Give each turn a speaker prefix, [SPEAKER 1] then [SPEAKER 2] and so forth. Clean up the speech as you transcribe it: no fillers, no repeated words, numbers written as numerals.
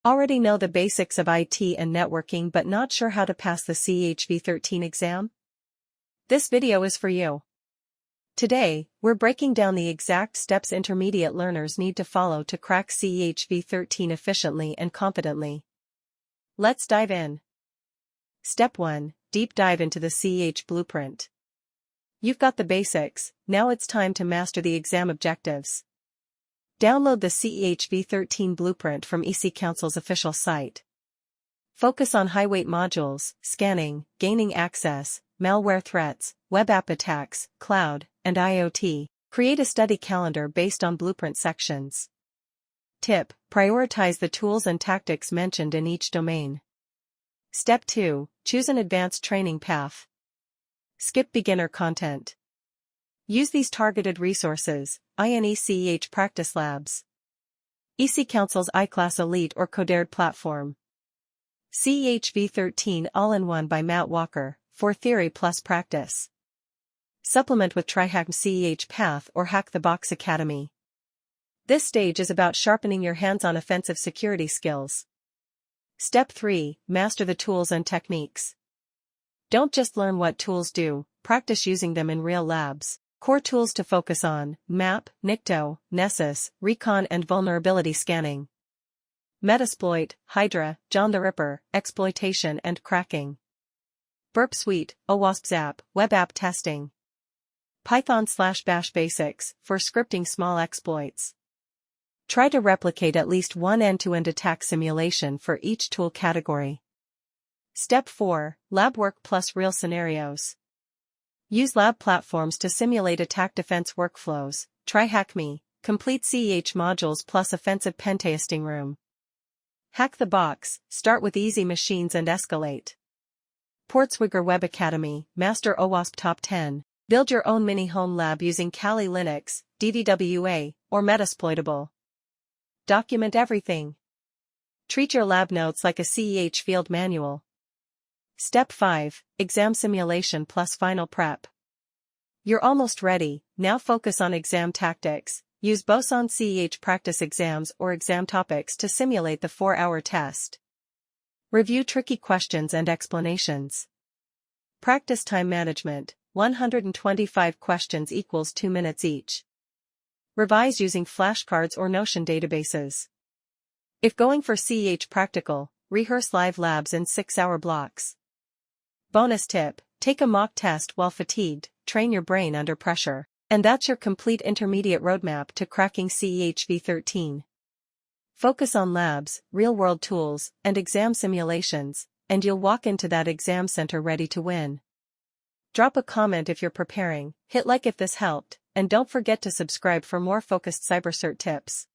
[SPEAKER 1] Already know the basics of IT and networking but not sure how to pass the CEH v13 exam? This video is for you. Today, we're breaking down the exact steps intermediate learners need to follow to crack CEH v13 efficiently and competently. Let's dive in. Step 1. Deep dive into the CEH blueprint. You've got the basics, now it's time to master the exam objectives. Download the CEH v13 blueprint from EC Council's official site. Focus on high-weight modules, scanning, gaining access, malware threats, web app attacks, cloud, and IoT. Create a study calendar based on blueprint sections. Tip: prioritize the tools and tactics mentioned in each domain. Step 2. Choose an advanced training path. Skip beginner content. Use these targeted resources, i.e. CEH Practice Labs, EC Council's iClass Elite or Codared platform. CEH v13 All-in-One by Matt Walker, for theory plus practice. Supplement with TryHackMe CEH Path or Hack the Box Academy. This stage is about sharpening your hands-on offensive security skills. Step 3. Master the tools and techniques. Don't just learn what tools do, practice using them in real labs. Core tools to focus on: Nmap, Nikto, Nessus, Recon and Vulnerability Scanning. Metasploit, Hydra, John the Ripper, Exploitation and Cracking. Burp Suite, OWASP App, Web App Testing. Python/Bash Basics, for scripting small exploits. Try to replicate at least one end-to-end attack simulation for each tool category. Step 4. Lab work plus real scenarios. Use lab platforms to simulate attack defense workflows. TryHackMe, complete CEH modules plus offensive pentesting room. Hack the box, start with easy machines and escalate. Portswigger Web Academy, master OWASP Top 10. Build your own mini home lab using Kali Linux, DVWA, or Metasploitable. Document everything. Treat your lab notes like a CEH field manual. Step 5. Exam simulation plus final prep. You're almost ready, now focus on exam tactics. Use Boson CEH practice exams or exam topics to simulate the 4-hour test. Review tricky questions and explanations. Practice time management. 125 questions equals 2 minutes each. Revise using flashcards or Notion databases. If going for CEH Practical, rehearse live labs in 6-hour blocks. Bonus tip: take a mock test while fatigued, train your brain under pressure. And that's your complete intermediate roadmap to cracking CEH v13. Focus on labs, real-world tools, and exam simulations, and you'll walk into that exam center ready to win. Drop a comment if you're preparing, hit like if this helped, and don't forget to subscribe for more focused cybercert tips.